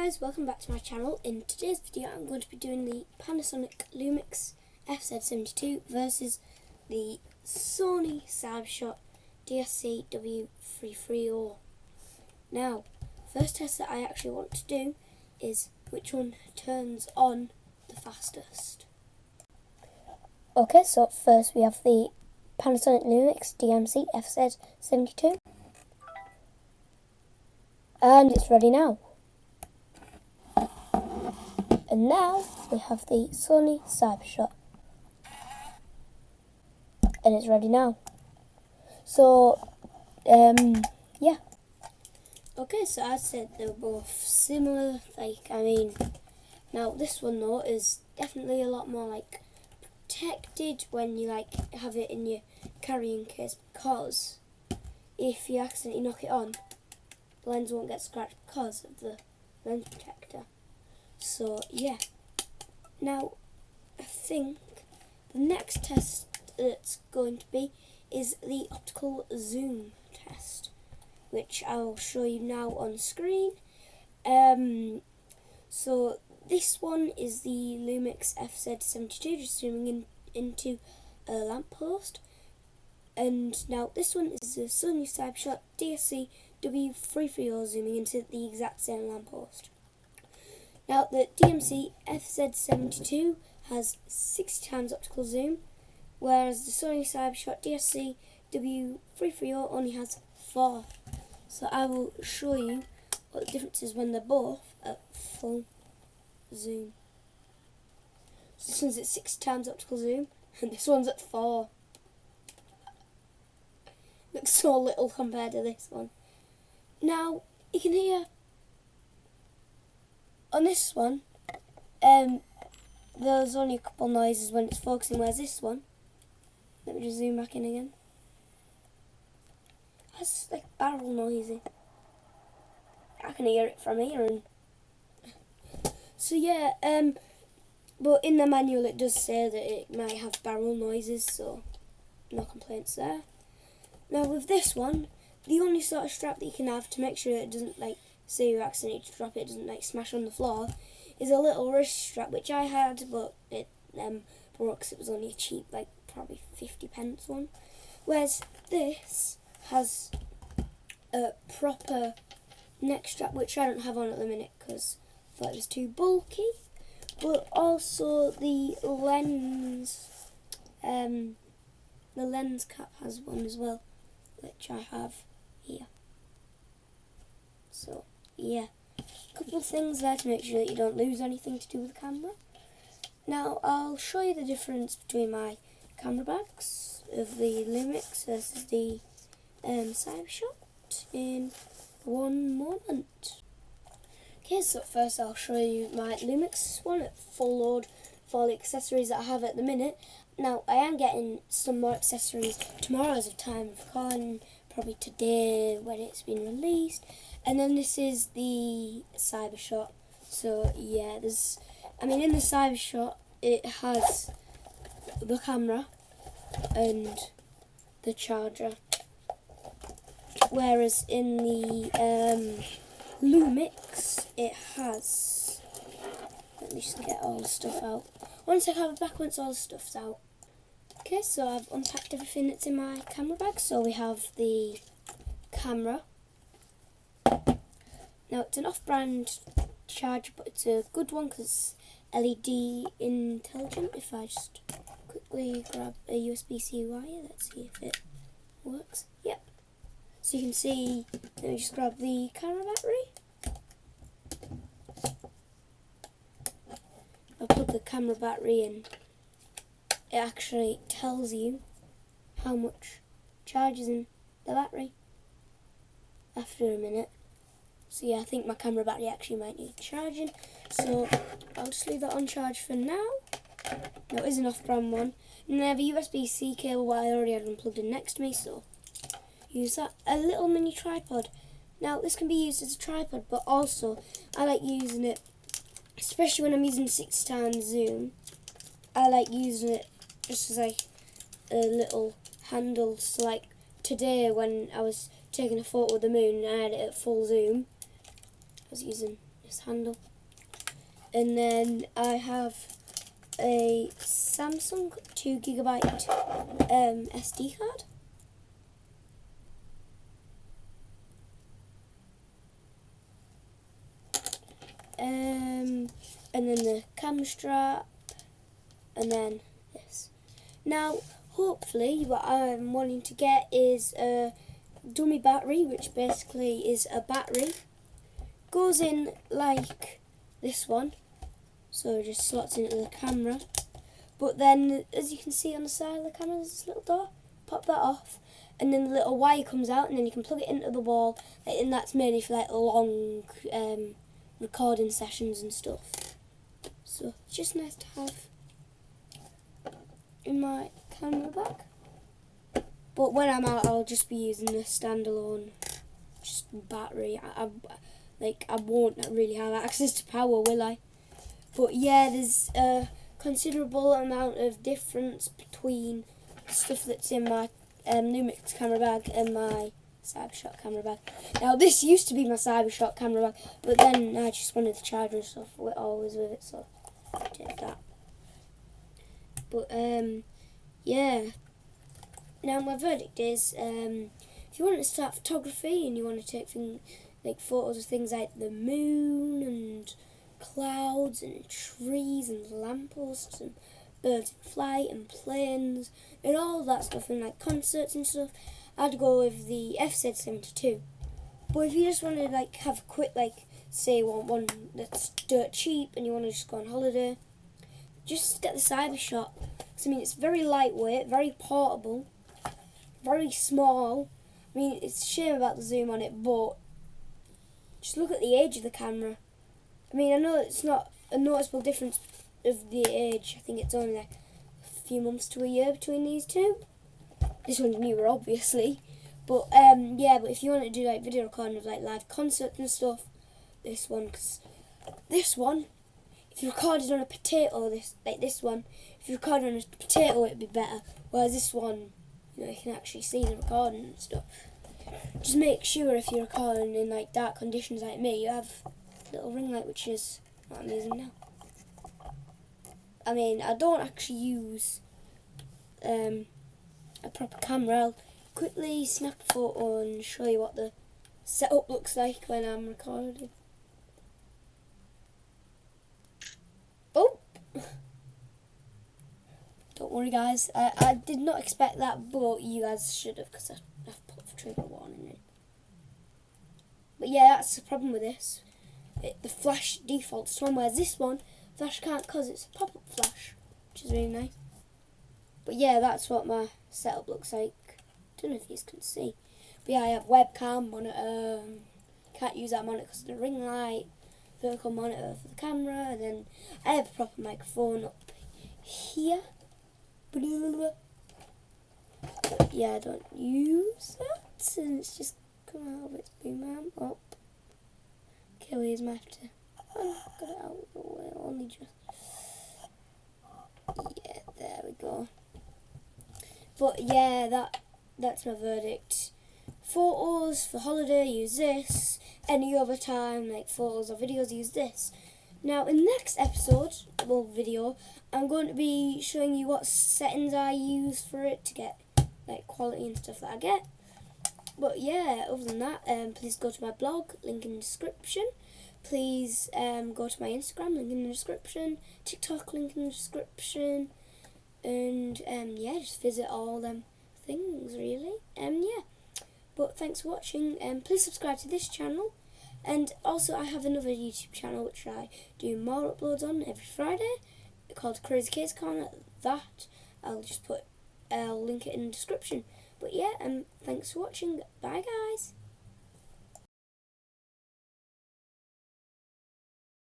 guys, welcome back to my channel. In today's video I'm going to be doing the Panasonic Lumix FZ72 versus the Sony Cybershot DSC W330. Now, first test that I actually want to do is which one turns on the fastest. Okay, so first we have the Panasonic Lumix DMC FZ72. And it's ready now. And now we have the Sony Cybershot. And it's ready now. So, yeah. Okay, so I said they were both similar. Now this one though is definitely a lot more protected when you have it in your carrying case, because if you accidentally knock it on, the lens won't get scratched because of the lens protector. So yeah, now I think the next test that's going to be is the optical zoom test, which I'll show you now on screen. So this one is the Lumix FZ72, just zooming into a lamppost. And now this one is the Sony Cybershot DSC W330, zooming into the exact same lamppost. Now the DMC FZ72 has 60 times optical zoom, whereas the Sony Cybershot DSC W330 only has 4. So I will show you what the difference is when they're both at full zoom. So this one's at 60 times optical zoom, and this one's at 4. Looks so little compared to this one. Now you can hear on this one, there's only a couple noises when it's focusing, whereas this one, let me just zoom back in again, that's like barrel noisy. I can hear it from here, and so yeah, but in the manual it does say that it might have barrel noises, so no complaints there. Now with this one, the only sort of strap that you can have to make sure it doesn't, say you accidentally drop it, doesn't smash on the floor, is a little wrist strap, which I had, but it broke because it was only a cheap, probably 50p one. Whereas this has a proper neck strap, which I don't have on at the minute because I thought it was too bulky. But also the lens cap has one as well, which I have here. So yeah, a couple of things there to make sure that you don't lose anything to do with the camera. Now I'll show you the difference between my camera bags of the Lumix versus the Cybershot in one moment. Okay, so first I'll show you my Lumix one at full load for all the accessories that I have at the minute. Now I am getting some more accessories tomorrow as of time of recording, probably today when it's been released. And then this is the Cybershot. So yeah, in the Cybershot it has the camera and the charger, whereas in the Lumix it has, let me just get all the stuff out. Once I have it back, once all the stuff's out. Okay, so I've unpacked everything that's in my camera bag. So we have the camera. Now it's an off-brand charger, but it's a good one because it's LED intelligent. If I just quickly grab a USB-C wire, let's see if it works. Yep. So you can see, let me just grab the camera battery. I'll plug the camera battery in. It actually tells you how much charge is in the battery after a minute. So yeah, I think my camera battery actually might need charging. So I'll just leave that on charge for now. Now it is an off-brand one. And I have a USB-C cable, but I already had one plugged in next to me, so use that. A little mini tripod. Now this can be used as a tripod, but also I like using it, especially when I'm using 6 times zoom. I like using it just as a little handle. So today when I was taking a photo of the moon and I had it at full zoom, I was using this handle. And then I have a Samsung 2GB SD card. And then the camera strap, and then this. Now, hopefully, what I'm wanting to get is a dummy battery, which basically is a battery. Goes in like this one, so it just slots into the camera. But then, as you can see on the side of the camera, there's this little door. Pop that off, and then the little wire comes out, and then you can plug it into the wall, and that's mainly for like long recording sessions and stuff. So it's just nice to have in my camera bag. But when I'm out, I'll just be using the standalone just battery. I won't really have access to power, will I? But yeah, there's a considerable amount of difference between stuff that's in my Lumix camera bag and my Cybershot camera bag. Now this used to be my Cybershot camera bag, but then I just wanted the charger and stuff always with it, so I did that. But yeah. Now my verdict is, if you want to start photography and you want to take photos of things like the moon and clouds and trees and lampposts and birds in flight and planes and all that stuff, and like concerts and stuff, I'd go with the FZ72. But if you just want to have a quick, say you want one that's dirt cheap and you want to just go on holiday, just get the Cybershot. Because I mean, it's very lightweight, very portable, very small. I mean, it's a shame about the zoom on it, but just look at the age of the camera. I mean, I know it's not a noticeable difference of the age. I think it's only like a few months to a year between these two. This one's newer, obviously, but yeah. But if you want to do video recording of live concerts and stuff, this one, because this one, if you recorded on a potato, this one, if you recorded on a potato, it'd be better. Whereas this one, you can actually see the recording and stuff. Just make sure if you're recording in dark conditions like me, you have a little ring light, which is what I'm using now. I mean, I don't actually use a proper camera. I'll quickly snap a photo and show you what the setup looks like when I'm recording. Oh! Don't worry guys, I did not expect that, but you guys should have, because I've put the trigger warning in. But yeah, that's the problem with this. The flash defaults to one, whereas this one, flash can't, because it's a pop-up flash, which is really nice. But yeah, that's what my setup looks like. Don't know if you can see. But yeah, I have webcam, monitor, can't use that monitor because of the ring light, vertical monitor for the camera, and then I have a proper microphone up here. But yeah, I don't use that, and it's just come out of its boom arm up. Okay, where's my have to got it out of the way, only just, yeah, there we go. But yeah, that's my verdict. Photos for holiday, use this. Any other time, photos or videos, use this. Now, in the next episode, video, I'm going to be showing you what settings I use for it to get quality and stuff that I get. But yeah, other than that, please go to my blog, link in the description. Please go to my Instagram, link in the description. TikTok, link in the description. And yeah, just visit all them things really. Yeah. But thanks for watching. Please subscribe to this channel. And also I have another YouTube channel which I do more uploads on every Friday, called Crazy Kids Corner. That I'll link it in the description. But yeah, thanks for watching. Bye guys.